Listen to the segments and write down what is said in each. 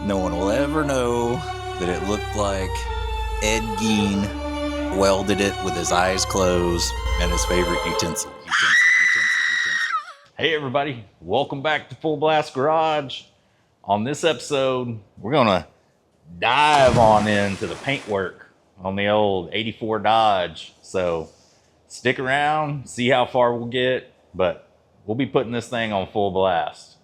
No one will ever know that it looked like Ed Gein welded it with his eyes closed and his favorite utensil. Hey everybody, welcome back to Full Blast Garage. On this episode, we're gonna dive on into the paintwork on the old 84 Dodge. So stick around, see how far we'll get, but we'll be putting this thing on full blast.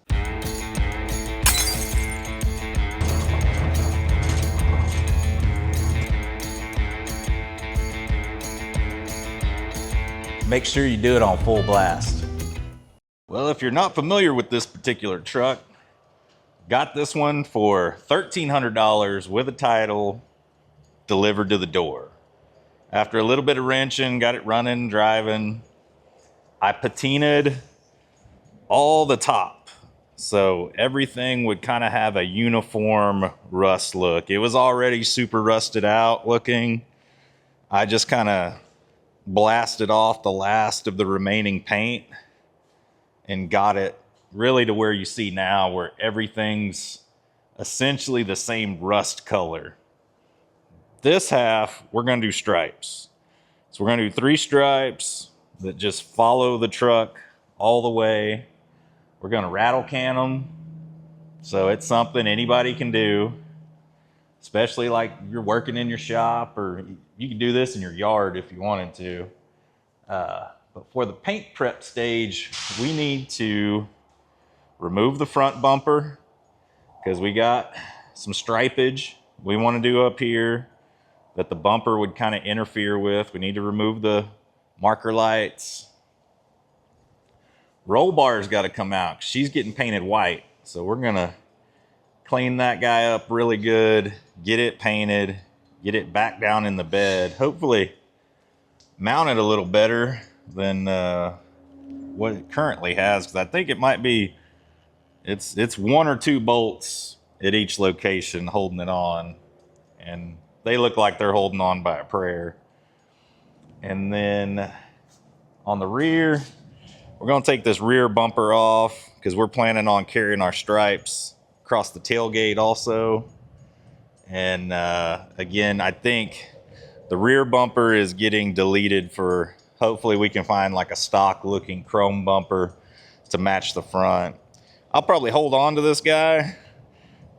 Make sure you do it on full blast. Well, if you're not familiar with this particular truck, got this one for $1,300 with a title, delivered to the door. After a little bit of wrenching, got it running, driving. I patinaed all the top, so everything would kind of have a uniform rust look. It was already super rusted out looking. I just kind of blasted off the last of the remaining paint and got it really to where you see now, where everything's essentially the same rust color. This half, we're gonna do stripes. So we're gonna do 3 stripes that just follow the truck all the way. We're gonna rattle can them. So it's something anybody can do, especially like you're working in your shop, or you can do this in your yard if you wanted to. But for the paint prep stage, we need to remove the front bumper because we got some stripage we want to do up here that the bumper would kind of interfere with. We need to remove the marker lights. Roll bar's got to come out. She's getting painted white. So we're going to clean that guy up really good, get it painted, get it back down in the bed. Hopefully mount it a little better than what it currently has, because I think it might be, it's 1 or 2 bolts at each location holding it on, and they look like they're holding on by a prayer. And then on the rear, we're going to take this rear bumper off because we're planning on carrying our stripes across the tailgate also. And again, I think the rear bumper is getting deleted for, hopefully we can find like a stock looking chrome bumper to match the front. I'll probably hold on to this guy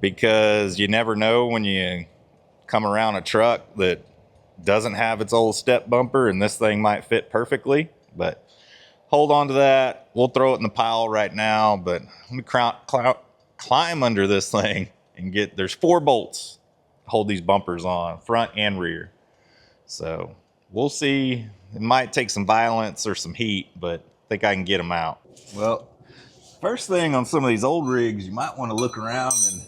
because you never know when you come around a truck that doesn't have its old step bumper, and this thing might fit perfectly, but hold on to that. We'll throw it in the pile right now, but let me climb under this thing and there's 4 bolts to hold these bumpers on, front and rear. So we'll see. It might take some violence or some heat, but I think I can get them out. Well, first thing on some of these old rigs, you might want to look around and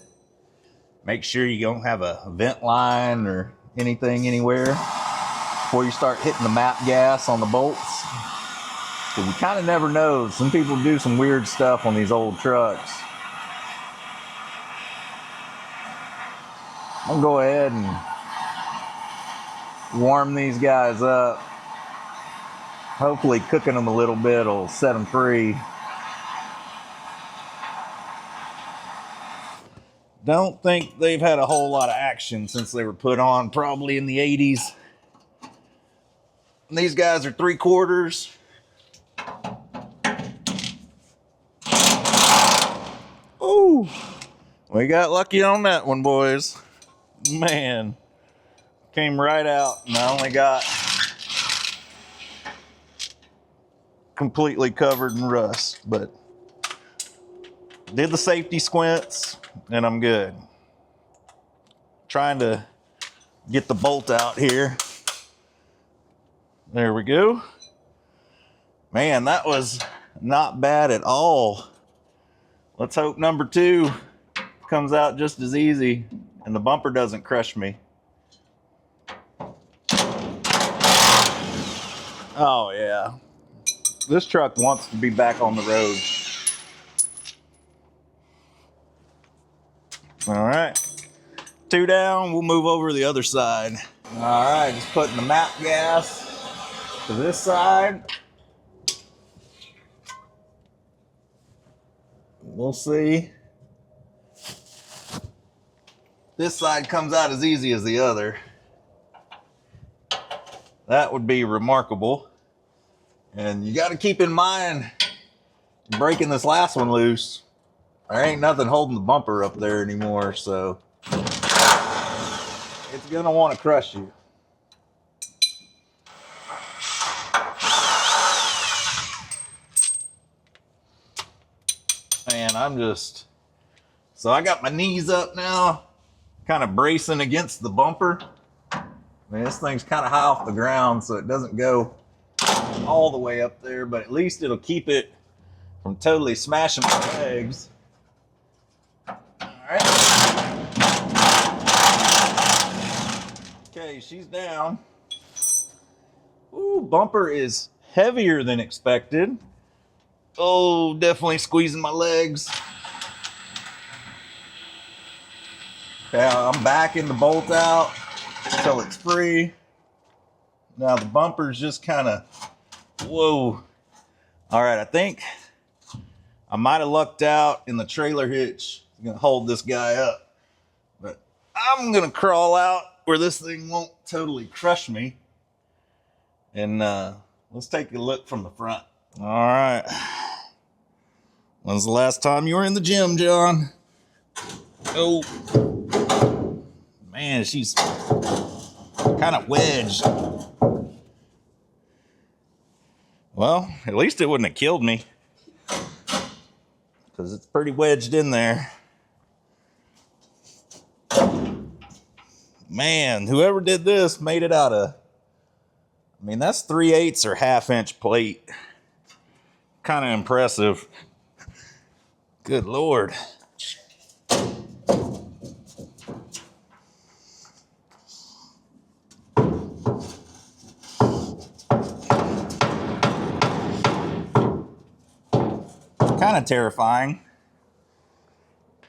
make sure you don't have a vent line or anything anywhere before you start hitting the map gas on the bolts. Because you kind of never know. Some people do some weird stuff on these old trucks. I'm gonna go ahead and warm these guys up. Hopefully cooking them a little bit will set them free. Don't think they've had a whole lot of action since they were put on, probably in the 80s. And these guys are 3/4. Ooh, we got lucky on that one, boys. Man, came right out, and I only got completely covered in rust, but did the safety squints and I'm good. Trying to get the bolt out here. There we go. Man, that was not bad at all. Let's hope number 2 comes out just as easy and the bumper doesn't crush me. Oh yeah. This truck wants to be back on the road. All right, 2 down, we'll move over to the other side. All right, just putting the map gas to this side. We'll see this side comes out as easy as the other, that would be remarkable. And you got to keep in mind, breaking this last one loose, there ain't nothing holding the bumper up there anymore, so it's gonna want to crush you. Man, so I got my knees up now, kind of bracing against the bumper. I mean, this thing's kind of high off the ground, so it doesn't go all the way up there, but at least it'll keep it from totally smashing my legs. All right. Okay, she's down. Ooh, bumper is heavier than expected. Oh, definitely squeezing my legs. Okay, I'm backing the bolt out until it's free. Now the bumper's just kind of, whoa. All right, I think I might have lucked out in the trailer hitch. I'm gonna hold this guy up, but I'm gonna crawl out where this thing won't totally crush me. And let's take a look from the front. All right. When's the last time you were in the gym, John? Oh, man, she's kind of wedged. Well, at least it wouldn't have killed me, because it's pretty wedged in there. Man, whoever did this made it out of, I mean, that's 3/8 or 1/2 inch plate. Kind of impressive. Good Lord. Kind of terrifying.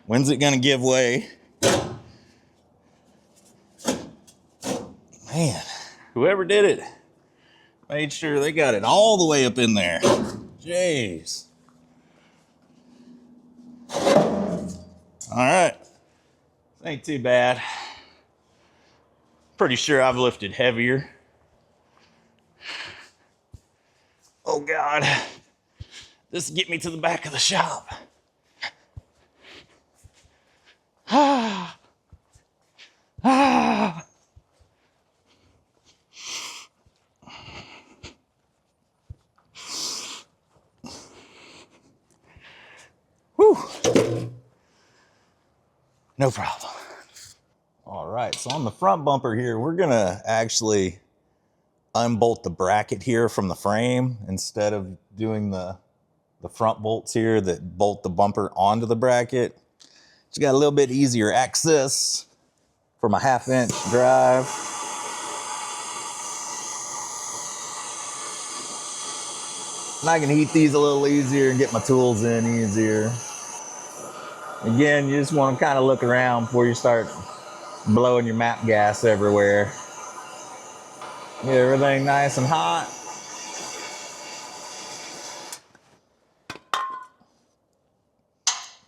When's it gonna give way? Man, whoever did it made sure they got it all the way up in there. Jeez. All right. Ain't too bad. Pretty sure I've lifted heavier. Oh God. This will get me to the back of the shop. Ah. Ah. Whew. No problem. All right, so on the front bumper here, we're gonna actually unbolt the bracket here from the frame instead of doing the front bolts here that bolt the bumper onto the bracket. It's got a little bit easier access for my 1/2 inch drive. And I can heat these a little easier and get my tools in easier. Again, you just want to kind of look around before you start blowing your map gas everywhere. Get everything nice and hot.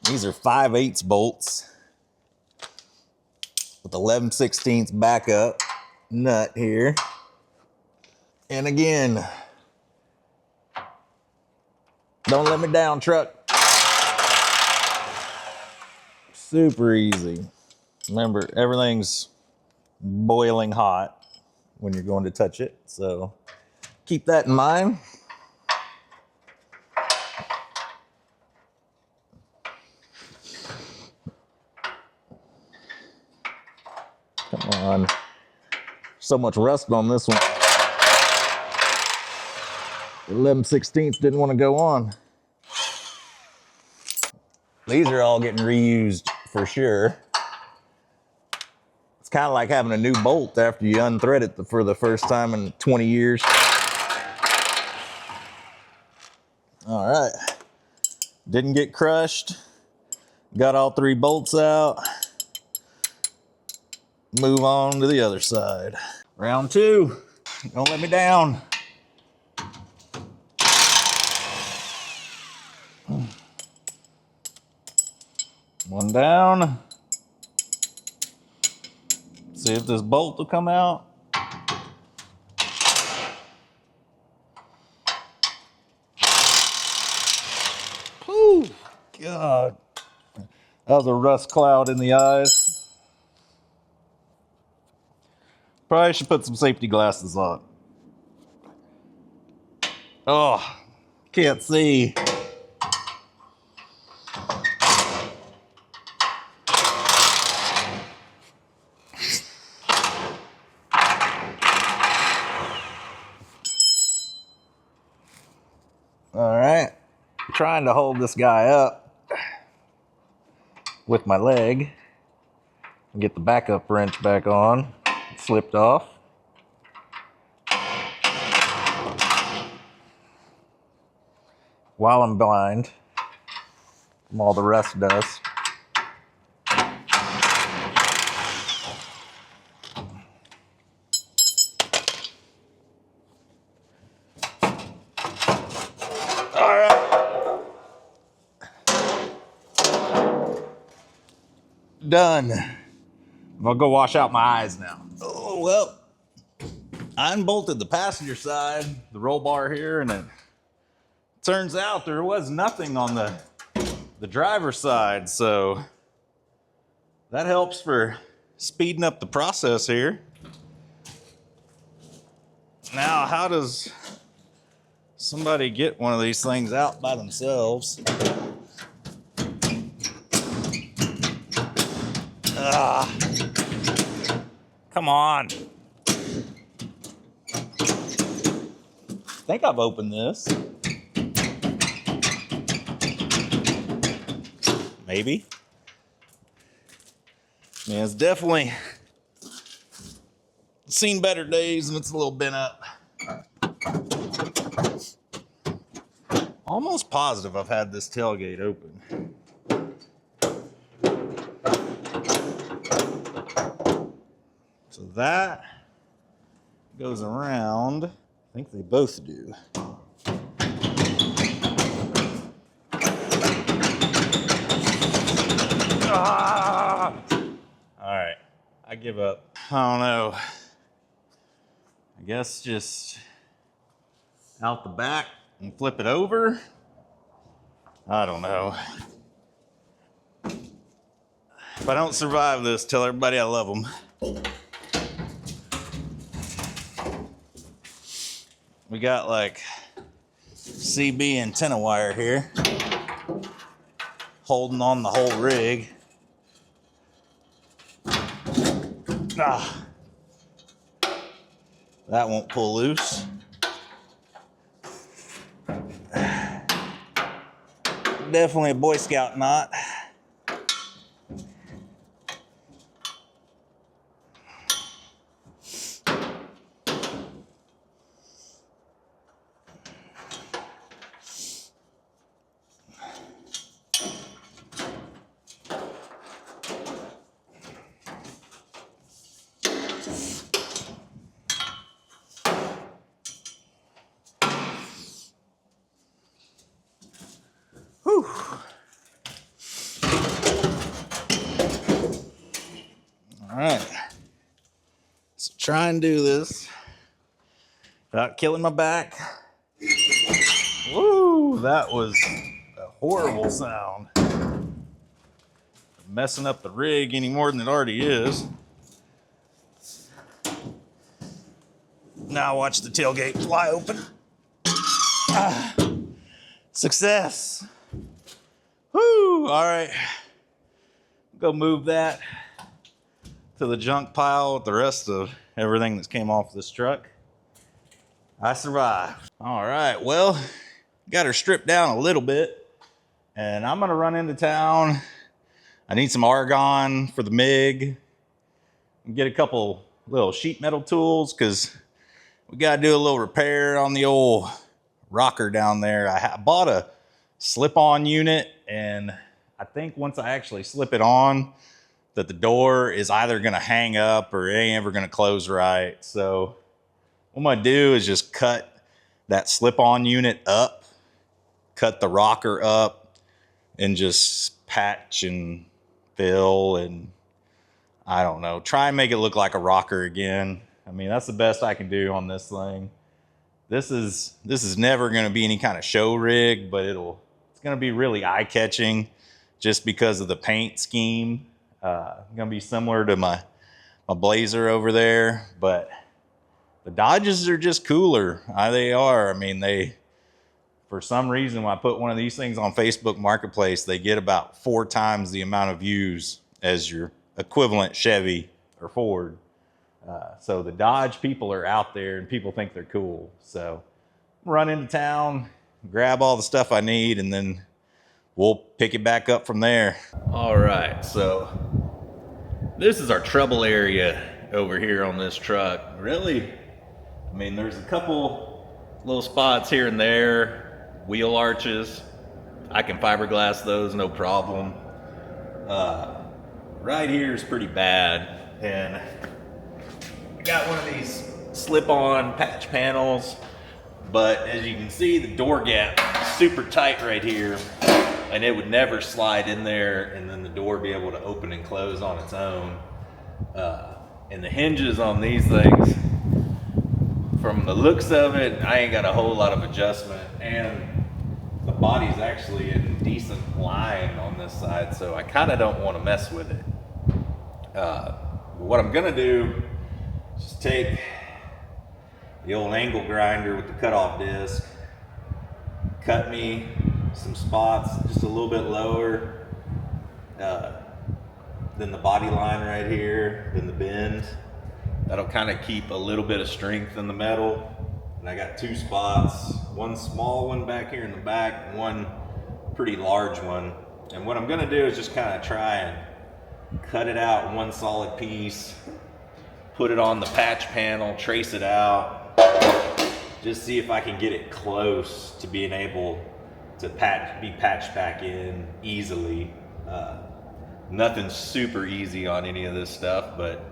These are 5/8 bolts with 11/16 backup nut here. And again, don't let me down, truck. Super easy. Remember, everything's boiling hot when you're going to touch it, so keep that in mind. Come on. So much rust on this one. 11/16 didn't want to go on. These are all getting reused for sure. It's kind of like having a new bolt after you unthread it for the first time in 20 years. All right. Didn't get crushed. Got all 3 bolts out. Move on to the other side. Round 2. Don't let me down. One down. See if this bolt will come out. Whew, God. That was a rust cloud in the eyes. Probably should put some safety glasses on. Oh, can't see. All right, I'm trying to hold this guy up with my leg and get the backup wrench back on. It slipped off. While I'm blind from all the rust dust. All right. Done. I'm gonna go wash out my eyes now. Oh, well, I unbolted the passenger side, the roll bar here, and it turns out there was nothing on the driver's side, so that helps for speeding up the process here. Now, how does somebody get one of these things out by themselves? Come on. I think I've opened this. Maybe. Yeah, it's definitely seen better days and it's a little bent up. Almost positive I've had this tailgate open. So that goes around. I think they both do. Ah! All right, I give up. I don't know. I guess just out the back and flip it over. I don't know. If I don't survive this, tell everybody I love them. We got like CB antenna wire here, holding on the whole rig. That won't pull loose. Definitely a Boy Scout knot. Whew. All right. So try and do this without killing my back. Woo, that was a horrible sound. Messing up the rig any more than it already is. Now watch the tailgate fly open. Success. Woo, all right. Go move that to the junk pile with the rest of everything that's came off this truck. I survived. All right, well, got her stripped down a little bit, and I'm gonna run into town. I need some argon for the MIG, and get a couple little sheet metal tools, because we gotta do a little repair on the old rocker down there. I bought a slip-on unit, and I think once I actually slip it on, that the door is either gonna hang up or it ain't ever gonna close right. So what I'm gonna do is just cut that slip-on unit up, cut the rocker up, and just patch and fill, and I don't know, try and make it look like a rocker again. I mean, that's the best I can do on this thing. This is never going to be any kind of show rig, but it's going to be really eye-catching just because of the paint scheme. Going to be similar to my Blazer over there, but the Dodges are just cooler. They are. I mean, for some reason, when I put one of these things on Facebook Marketplace, they get about 4 times the amount of views as your equivalent Chevy or Ford. So the Dodge people are out there and people think they're cool. So run into town, grab all the stuff I need, and then we'll pick it back up from there. All right, so this is our trouble area over here on this truck. Really, I mean, there's a couple little spots here and there, wheel arches. I can fiberglass those, no problem. Right here is pretty bad, and I got one of these slip-on patch panels, but as you can see, the door gap is super tight right here, and it would never slide in there and then the door be able to open and close on its own. And the hinges on these things, from the looks of it, I ain't got a whole lot of adjustment, and the body's actually in decent line on this side, so I kind of don't want to mess with it. What I'm gonna do is just take the old angle grinder with the cutoff disc, cut me some spots just a little bit lower than the body line right here, than the bend. That'll kind of keep a little bit of strength in the metal. And I got 2 spots, one small one back here in the back, and one pretty large one. And what I'm gonna do is just kind of try and cut it out in one solid piece, put it on the patch panel, trace it out, just see if I can get it close to being able to be patched back in easily. Nothing's super easy on any of this stuff, but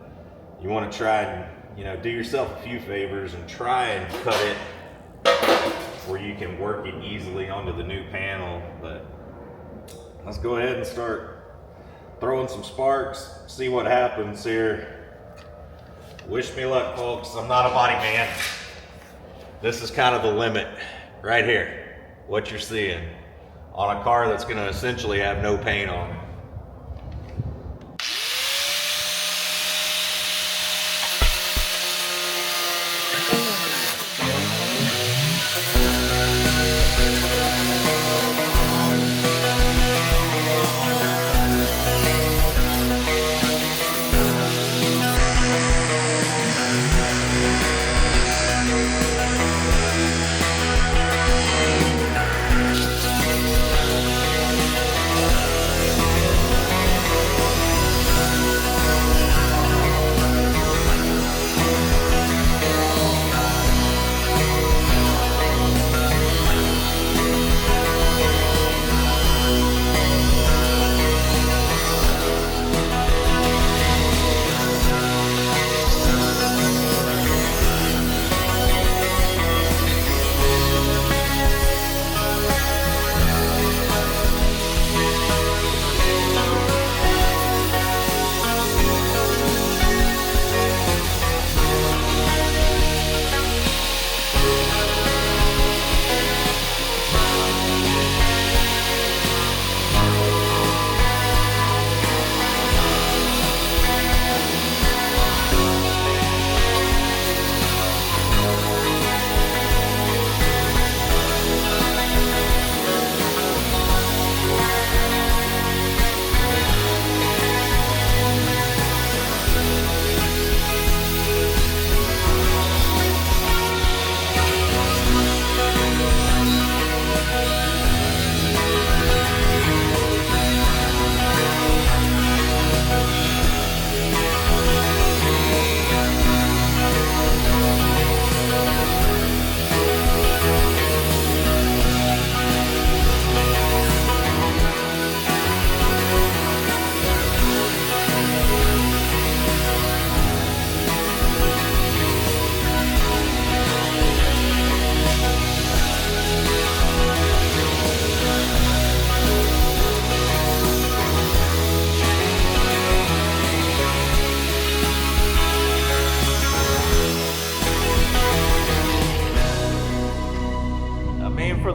you want to try and do yourself a few favors and try and cut it where you can work it easily onto the new panel. But let's go ahead and start throwing some sparks, see what happens here. Wish me luck, folks. I'm not a body man. This is kind of the limit right here, what you're seeing on a car that's going to essentially have no paint on it.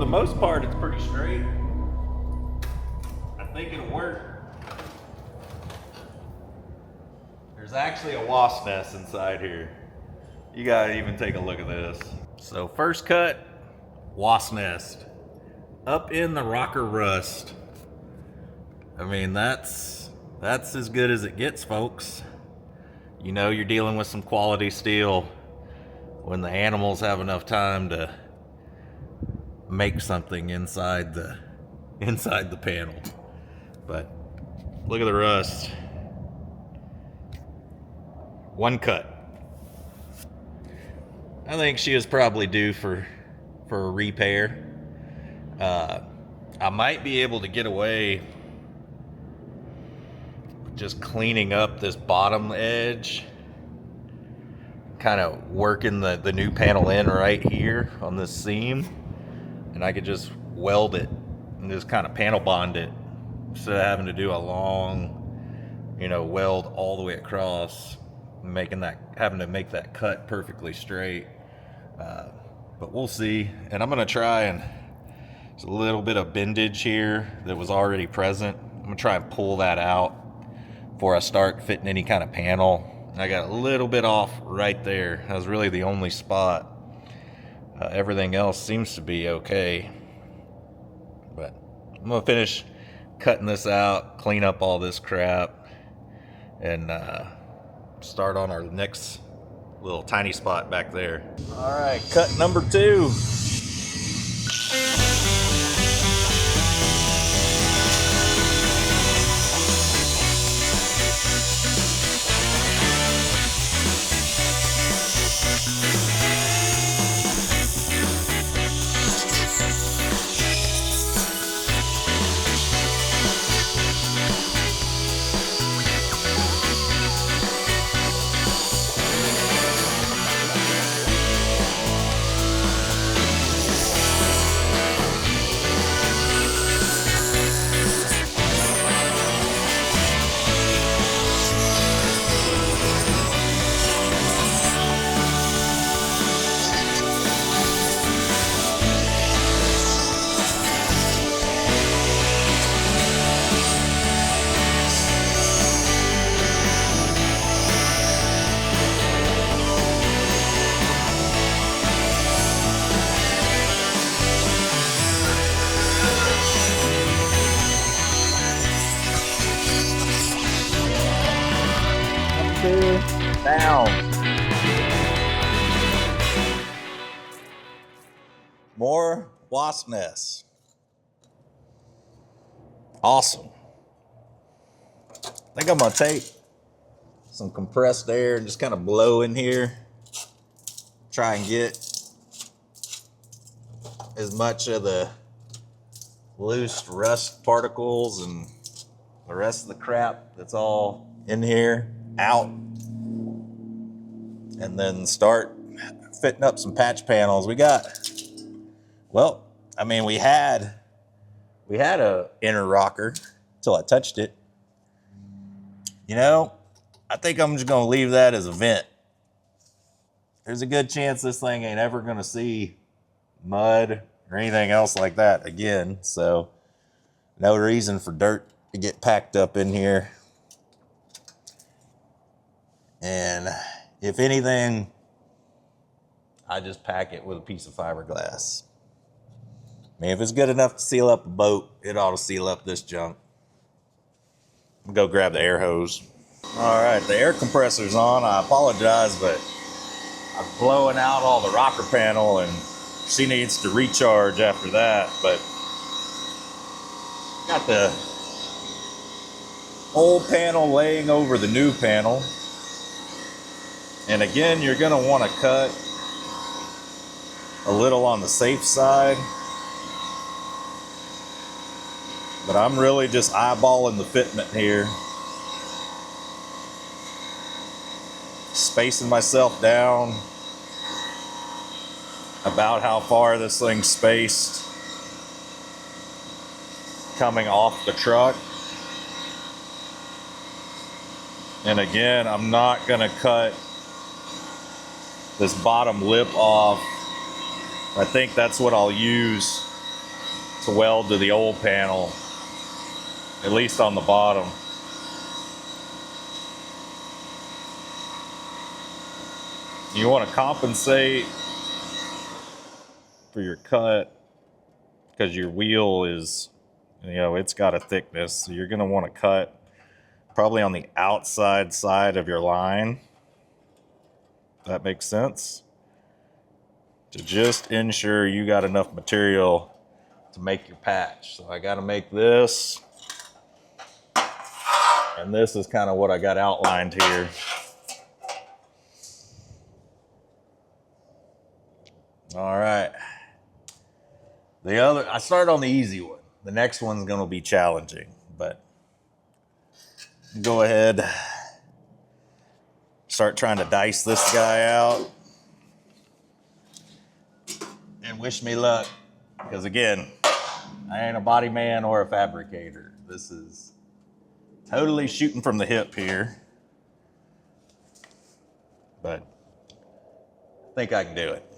the most part, it's pretty straight. I think it'll work. There's actually a wasp nest inside here. You gotta even take a look at this. So first cut, wasp nest. Up in the rocker rust. I mean, that's as good as it gets, folks. You know you're dealing with some quality steel when the animals have enough time to make something inside the panel. But look at the rust. One cut. I think she is probably due for a repair. I might be able to get away with just cleaning up this bottom edge, kind of working the new panel in right here on this seam, and I could just weld it and just kind of panel bond it instead of having to do a long, weld all the way across, having to make that cut perfectly straight. But we'll see. And I'm gonna try, and there's a little bit of bendage here that was already present. I'm gonna try and pull that out before I start fitting any kind of panel. And I got a little bit off right there. That was really the only spot. Everything else seems to be okay. But I'm gonna finish cutting this out, clean up all this crap, and start on our next little tiny spot back there. All right, cut number 2. Down. More wasp nests. Awesome. I think I'm gonna take some compressed air and just kind of blow in here. Try and get as much of the loose rust particles and the rest of the crap that's all in here out, and then start fitting up some patch panels. We had a inner rocker until I touched it. I think I'm just gonna leave that as a vent. There's a good chance this thing ain't ever gonna see mud or anything else like that again, so no reason for dirt to get packed up in here. And if anything, I just pack it with a piece of fiberglass. I mean, if it's good enough to seal up a boat, it ought to seal up this junk. Go grab the air hose. All right, the air compressor's on. I apologize, but I'm blowing out all the rocker panel, and she needs to recharge after that. But got the old panel laying over the new panel. And again, you're gonna wanna cut a little on the safe side. But I'm really just eyeballing the fitment here. Spacing myself down about how far this thing's spaced coming off the truck. And again, I'm not gonna cut this bottom lip off. I think that's what I'll use to weld to the old panel, at least on the bottom. You want to compensate for your cut because your wheel is, you know, it's got a thickness. So you're going to want to cut probably on the outside side of your line. That makes sense. To just ensure you got enough material to make your patch. So I got to make this. And this is kind of what I got outlined here. All right. I started on the easy one. The next one's going to be challenging, but go ahead. Start trying to dice this guy out. And wish me luck. Because again, I ain't a body man or a fabricator. This is totally shooting from the hip here. But I think I can do it.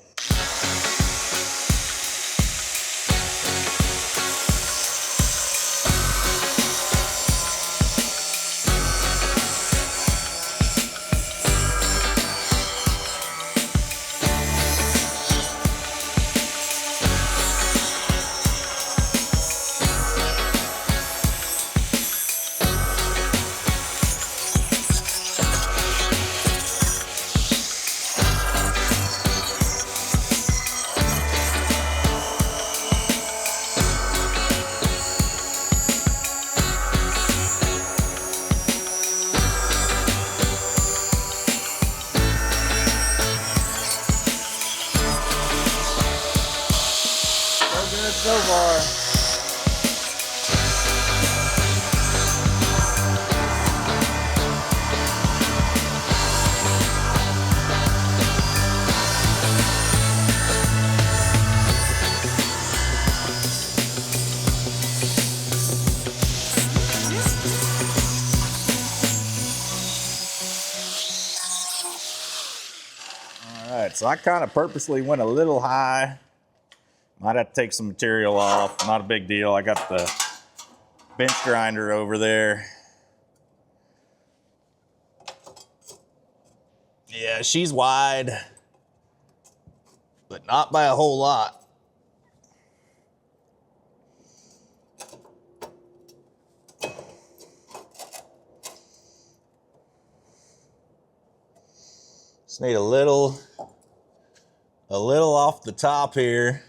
So far. All right, so I kind of purposely went a little high. Might have to take some material off. Not a big deal. I got the bench grinder over there. Yeah, she's wide, but not by a whole lot. Just need a little off the top here.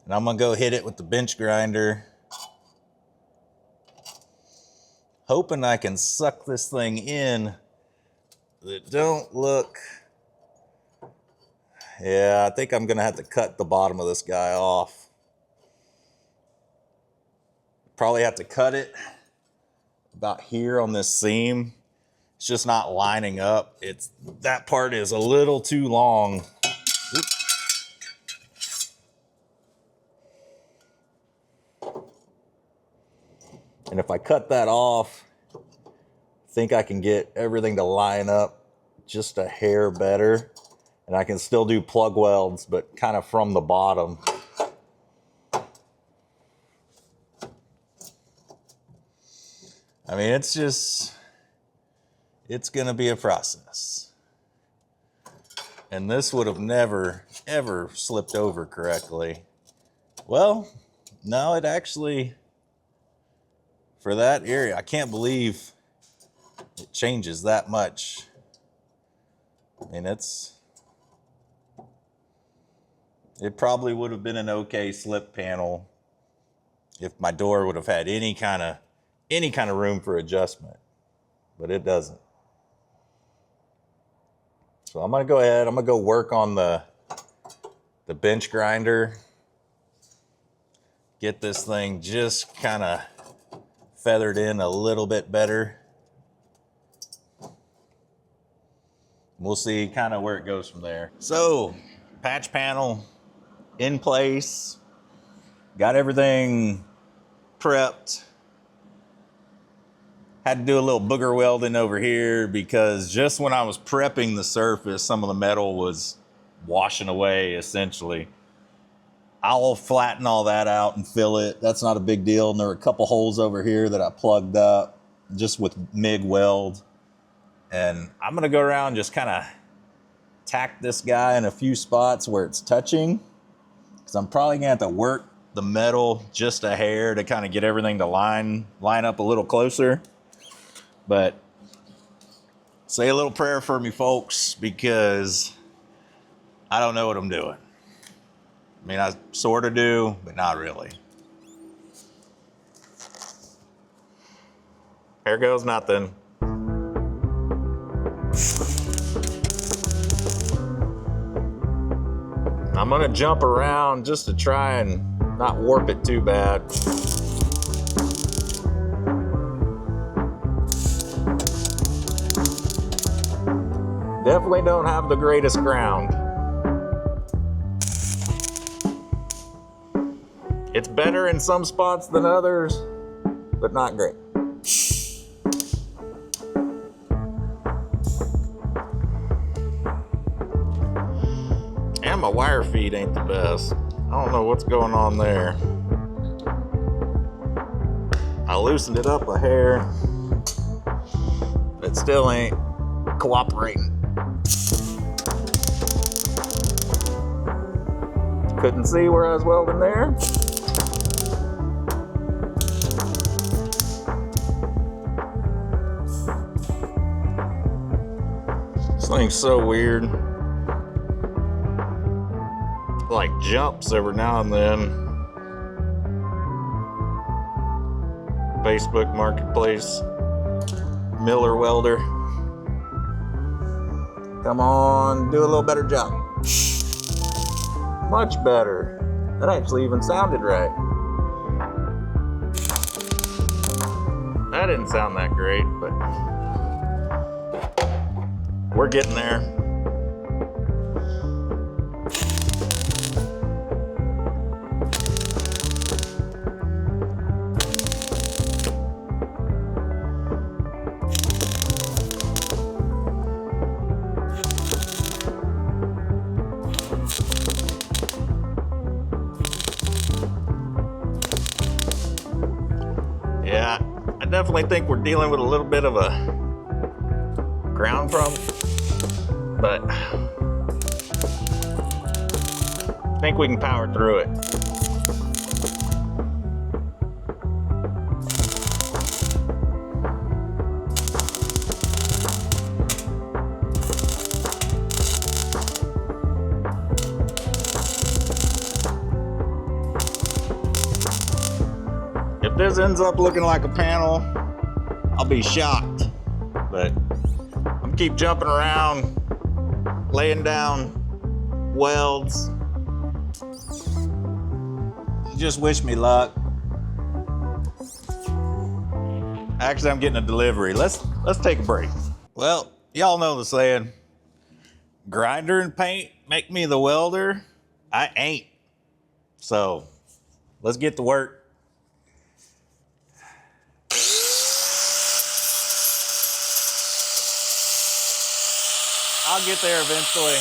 And I'm gonna go hit it with the bench grinder. Hoping I can suck this thing in. That don't look. Yeah, I think I'm gonna have to cut the bottom of this guy off. Probably have to cut it about here on this seam. It's just not lining up. That part is a little too long. Oops. And if I cut that off, I think I can get everything to line up just a hair better. And I can still do plug welds, but kind of from the bottom. I mean, it's gonna be a process. And this would have never, ever slipped over correctly. Well, no, it actually, for that area, I can't believe it changes that much. I mean, it probably would have been an okay slip panel if my door would have had any kind of room for adjustment, but it doesn't. So I'm gonna go ahead, I'm gonna go work on the bench grinder, get this thing just kind of feathered in a little bit better. We'll see kind of where it goes from there. So, patch panel in place, got everything prepped. Had to do a little booger welding over here because just when I was prepping the surface, some of the metal was washing away essentially. I'll flatten all that out and fill it. That's not a big deal. And there are a couple holes over here that I plugged up just with MIG weld. And I'm going to go around and just kind of tack this guy in a few spots where it's touching. Because I'm probably going to have to work the metal just a hair to kind of get everything to line up a little closer. But say a little prayer for me, folks, because I don't know what I'm doing. I mean, I sort of do, but not really. Here goes nothing. I'm gonna jump around just to try and not warp it too bad. Definitely don't have the greatest ground. It's better in some spots than others, but not great. And my wire feed ain't the best. I don't know what's going on there. I loosened it up a hair, but still ain't cooperating. Couldn't see where I was welding there. This thing's so weird. Like jumps every now and then. Facebook Marketplace. Miller welder. Come on, do a little better job. Much better. That actually even sounded right. That didn't sound that great, but we're getting there. Yeah, I definitely think we're dealing with a little bit of a ground problem, but I think we can power through it. If this ends up looking like a panel, I'll be shocked. But I'm gonna keep jumping around, laying down welds. Just wish me luck. Actually, I'm getting a delivery. Let's take a break. Well, y'all know the saying, grinder and paint make me the welder. I ain't. So let's get to work. I'll get there eventually.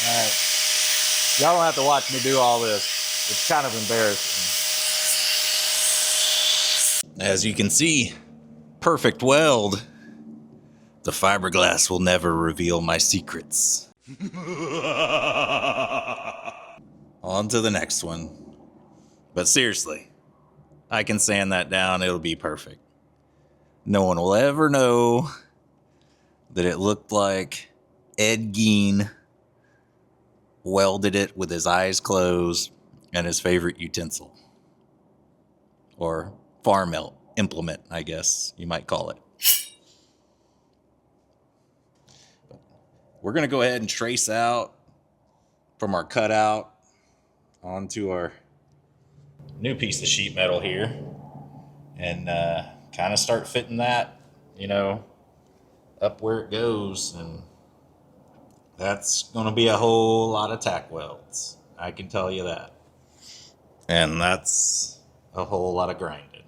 All right. Y'all don't have to watch me do all this. It's kind of embarrassing. As you can see, perfect weld. The fiberglass will never reveal my secrets. On to the next one. But seriously, I can sand that down. It'll be perfect. No one will ever know that it looked like Ed Gein welded it with his eyes closed and his favorite utensil. Or farm implement, I guess you might call it. We're going to go ahead and trace out from our cutout onto our new piece of sheet metal here and kind of start fitting that, you know, up where it goes. And That's going to be a whole lot of tack welds. I can tell you that. And that's a whole lot of grinding.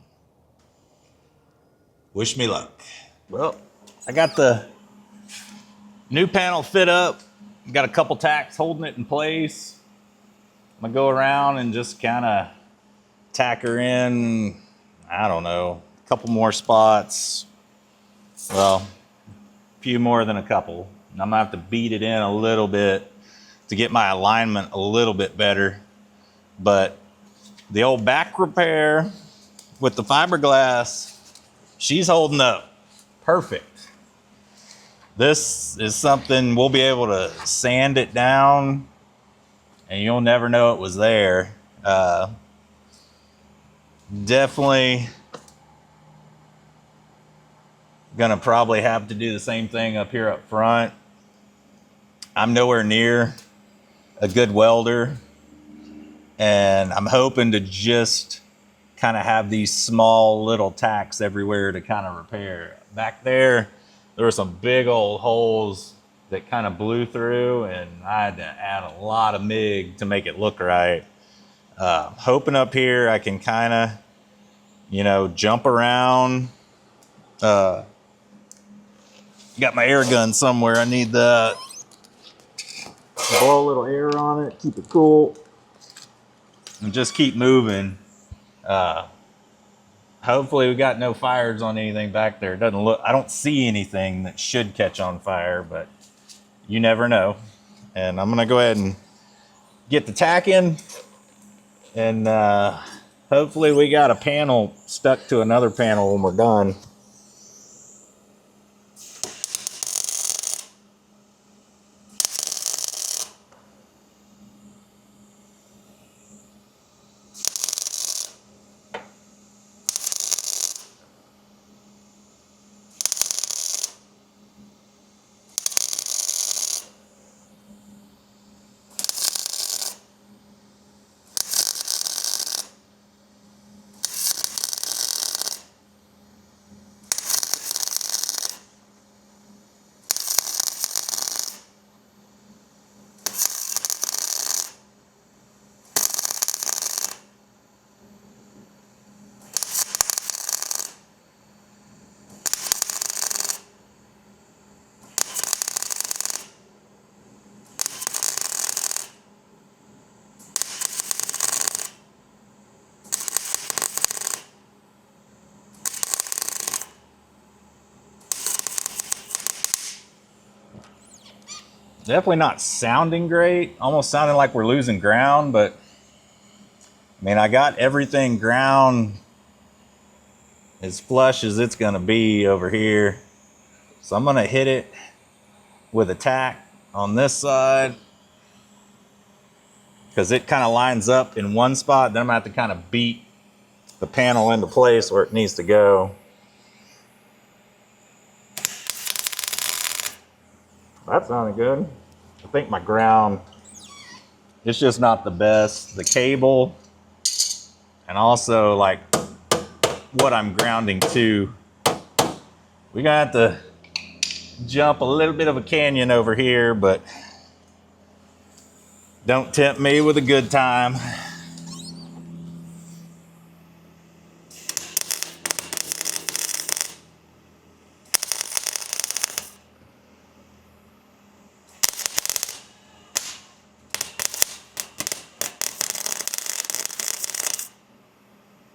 Wish me luck. Well, I got the new panel fit up. Got a couple tacks holding it in place. I'm gonna go around and just kind of tack her in, I don't know, a couple more spots. Well, a few more than a couple. And I'm gonna have to beat it in a little bit to get my alignment a little bit better. But the old back repair with the fiberglass, she's holding up perfect. This is something we'll be able to sand it down and you'll never know it was there. Definitely gonna probably have to do the same thing up here up front. I'm nowhere near a good welder, and I'm hoping to just kind of have these small little tacks everywhere to kind of repair. Back there were some big old holes that kind of blew through, and I had to add a lot of MIG to make it look right. Hoping up here I can kind of, you know, jump around. Got my air gun somewhere. I need that. Blow a little air on it, keep it cool, and just keep moving. Hopefully we got no fires on anything back there. It doesn't look, I don't see anything that should catch on fire, but you never know. And I'm gonna go ahead and get the tack in, and hopefully we got a panel stuck to another panel when we're done. Definitely not sounding great, almost sounding like we're losing ground, but I mean, I got everything ground as flush as it's gonna be over here. So I'm gonna hit it with a tack on this side because it kind of lines up in one spot. Then I'm gonna have to kind of beat the panel into place where it needs to go. That sounded good. I think my ground, it's just not the best. The cable, and also like what I'm grounding to. We got to jump a little bit of a canyon over here, but don't tempt me with a good time.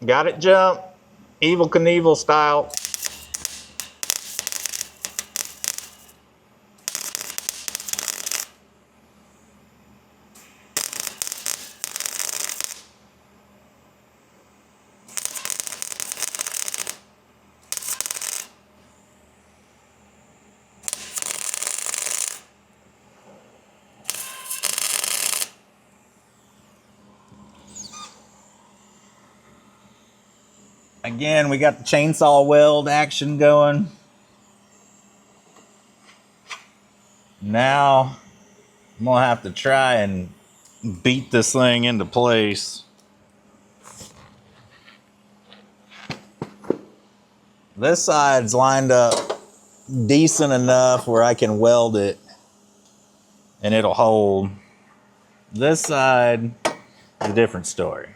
Got it jump, Evel Knievel style. Again, we got the chainsaw weld action going. Now, I'm gonna have to try and beat this thing into place. This side's lined up decent enough where I can weld it. and it'll hold. This side is a different story.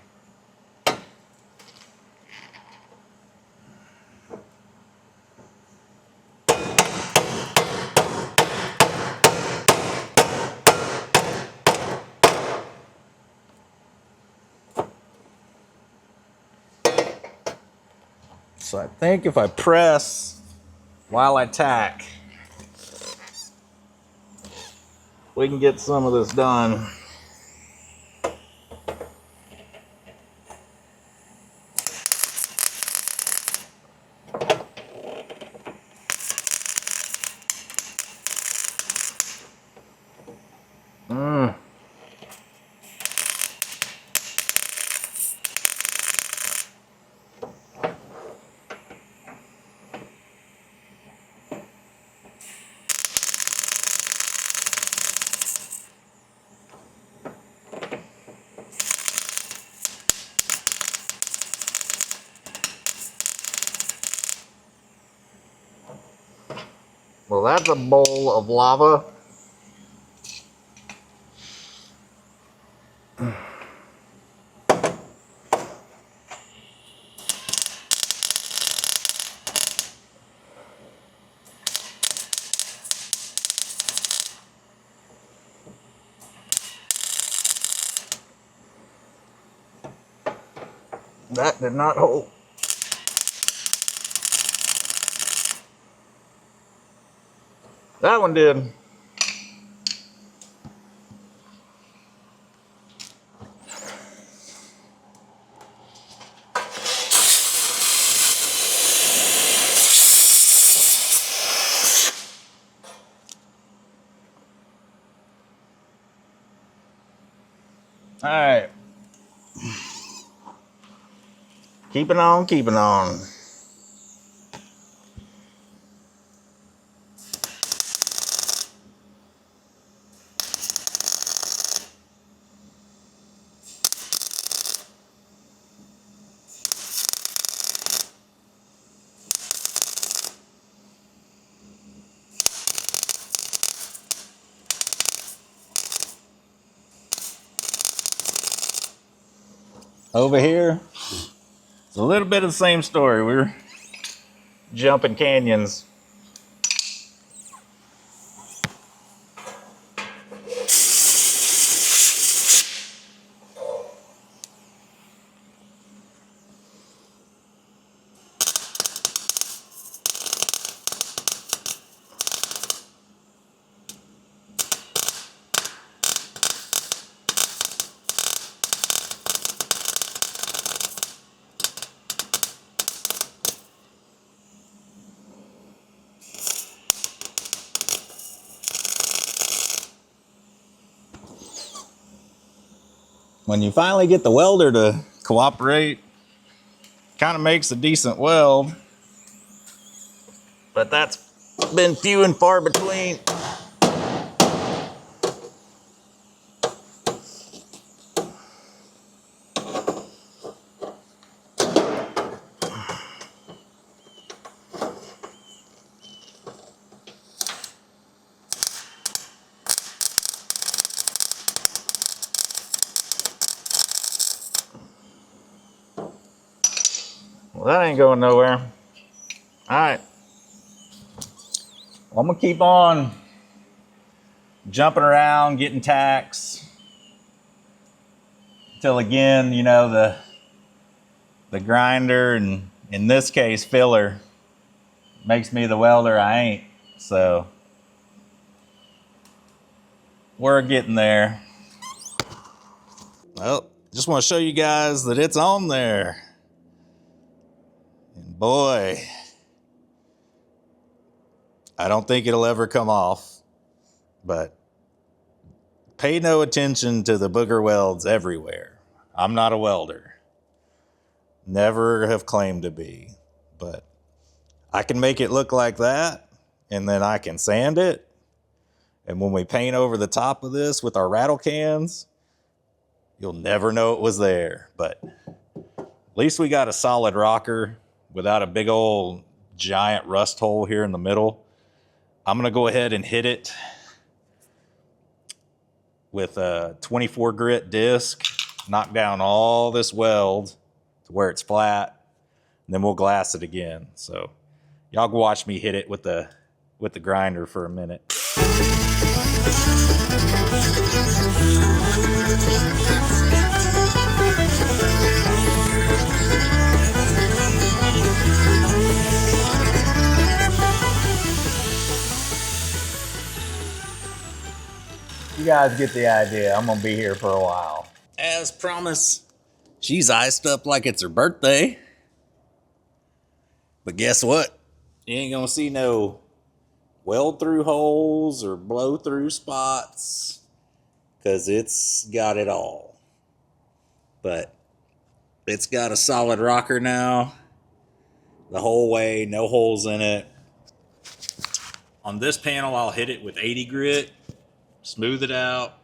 So I think if I press while I tack, we can get some of this done. Well, that's a bowl of lava. That did not hold. That one did. All right. Keeping on, keeping on. Over here, it's a little bit of the same story. We're jumping canyons. When you finally get the welder to cooperate, kind of makes a decent weld, but that's been few and far between. Well, that ain't going nowhere. All right. Well, I'm gonna keep on jumping around, getting tacks, until again, you know, the grinder, and in this case, filler, makes me the welder I ain't. So we're getting there. Well, just want to show you guys that it's on there. And boy, I don't think it'll ever come off, but pay no attention to the booger welds everywhere. I'm not a welder. Never have claimed to be, but I can make it look like that, and then I can sand it. And when we paint over the top of this with our rattle cans, you'll never know it was there. But at least we got a solid rocker without a big old giant rust hole here in the middle. I'm gonna go ahead and hit it with a 24 grit disc, knock down all this weld to where it's flat, and then we'll glass it again. So y'all can watch me hit it with the grinder for a minute. You guys get the idea. I'm gonna be here for a while. As promised, she's iced up like it's her birthday. But guess what? You ain't gonna see no weld through holes or blow through spots, because it's got it all. But it's got a solid rocker now the whole way, no holes in it. On this panel, I'll hit it with 80 grit, smooth it out,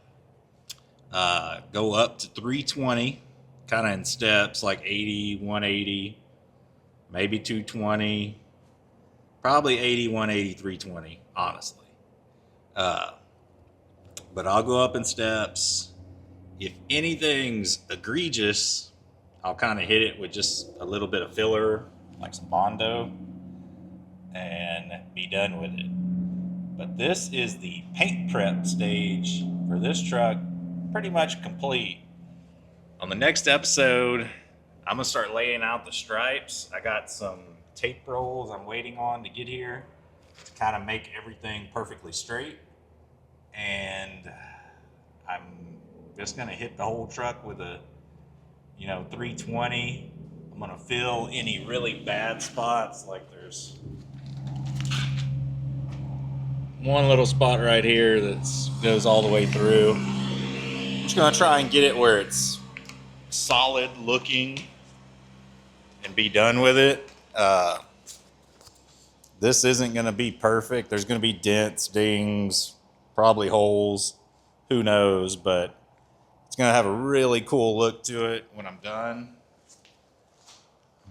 go up to 320, kind of in steps, like 80, 180, maybe 220, probably 80, 180, 320, honestly. But I'll go up in steps. If anything's egregious, I'll kind of hit it with just a little bit of filler, like some Bondo, and be done with it. But this is the paint prep stage for this truck, pretty much complete. On the next episode, I'm gonna start laying out the stripes. I got some tape rolls I'm waiting on to get here to kind of make everything perfectly straight. And I'm just gonna hit the whole truck with a 320. I'm gonna fill any really bad spots, like there's one little spot right here that goes all the way through. I'm just gonna try and get it where it's solid looking and be done with it. This isn't gonna be perfect. There's gonna be dents, dings, probably holes, who knows, but it's gonna have a really cool look to it when I'm done.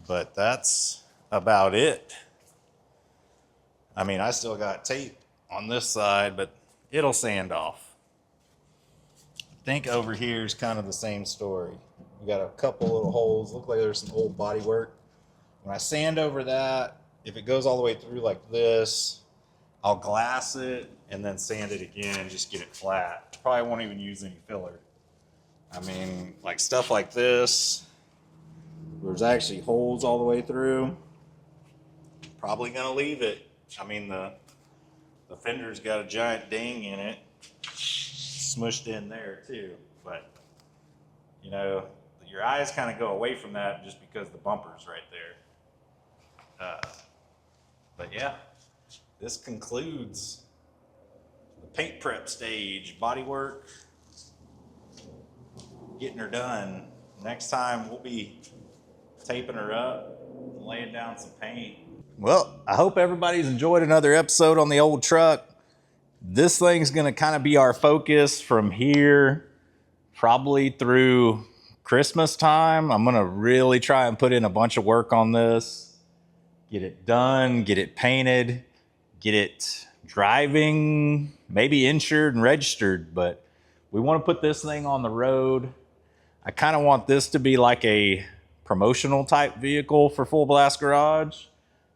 But that's about it. I mean, I still got tape on this side, but it'll sand off. I think over here is kind of the same story. We got a couple little holes. Look like there's some old body work. When I sand over that, if it goes all the way through like this, I'll glass it and then sand it again and just get it flat. Probably won't even use any filler. I mean, like stuff like this, there's actually holes all the way through. Probably gonna leave it. I mean, the fender's got a giant ding in it, smushed in there too. But your eyes kind of go away from that just because the bumper's right there. But yeah, this concludes the paint prep stage, body work, getting her done. Next time we'll be taping her up, laying down some paint. Well, I hope everybody's enjoyed another episode on the old truck. This thing's gonna kind of be our focus from here, probably through Christmas time. I'm gonna really try and put in a bunch of work on this, get it done, get it painted, get it driving, maybe insured and registered, but we want to put this thing on the road. I kind of want this to be like a promotional type vehicle for Full Blast Garage.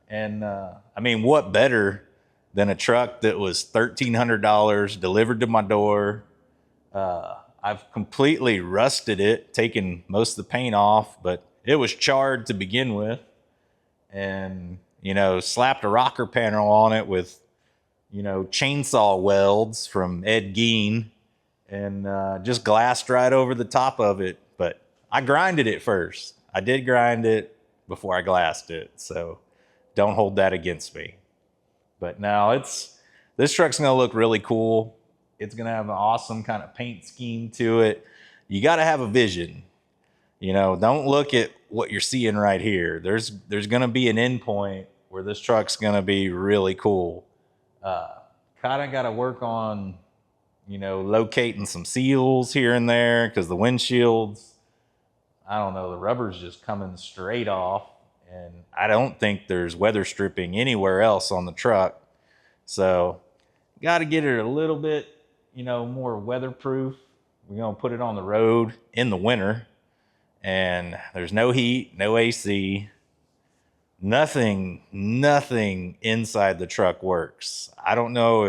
And I mean, what better than a truck that was $1,300 delivered to my door? I've completely rusted it, taken most of the paint off, but it was charred to begin with. And, slapped a rocker panel on it with, chainsaw welds from Ed Gein, and just glassed right over the top of it. But I grinded it first. I did grind it before I glassed it, so don't hold that against me. But now this truck's gonna look really cool. It's gonna have an awesome kind of paint scheme to it. You gotta have a vision. Don't look at what you're seeing right here. There's gonna be an end point where this truck's gonna be really cool. Kind of gotta work on, locating some seals here and there, because the windshields, I don't know, the rubber's just coming straight off, and I don't think there's weather stripping anywhere else on the truck. So got to get it a little bit, more weatherproof. We're gonna put it on the road in the winter, and there's no heat, no AC, nothing inside the truck works. I don't know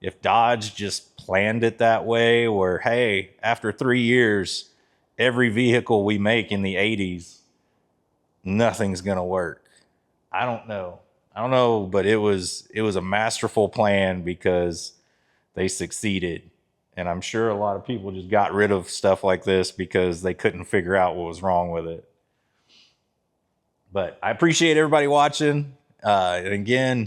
if Dodge just planned it that way, where, hey, after 3 years, every vehicle we make in the 80s, nothing's gonna work. I don't know, but it was a masterful plan because they succeeded. And I'm sure a lot of people just got rid of stuff like this because they couldn't figure out what was wrong with it. But I appreciate everybody watching. And again,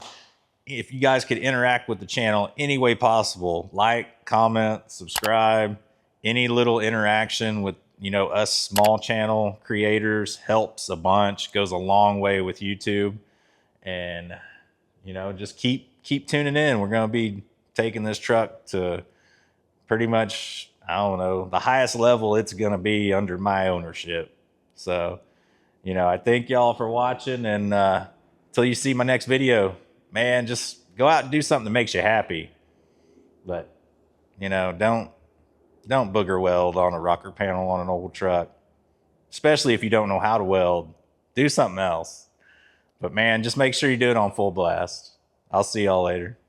if you guys could interact with the channel any way possible, like, comment, subscribe, any little interaction with, you know, us small channel creators helps a bunch, goes a long way with YouTube. And, you know, just keep tuning in. We're going to be taking this truck to pretty much, I don't know, the highest level it's going to be under my ownership. So, you know, I thank y'all for watching, and until you see my next video, man, just go out and do something that makes you happy. But, you know, don't booger weld on a rocker panel on an old truck, especially if you don't know how to weld. Do something else. But man, just make sure you do it on full blast. I'll see y'all later.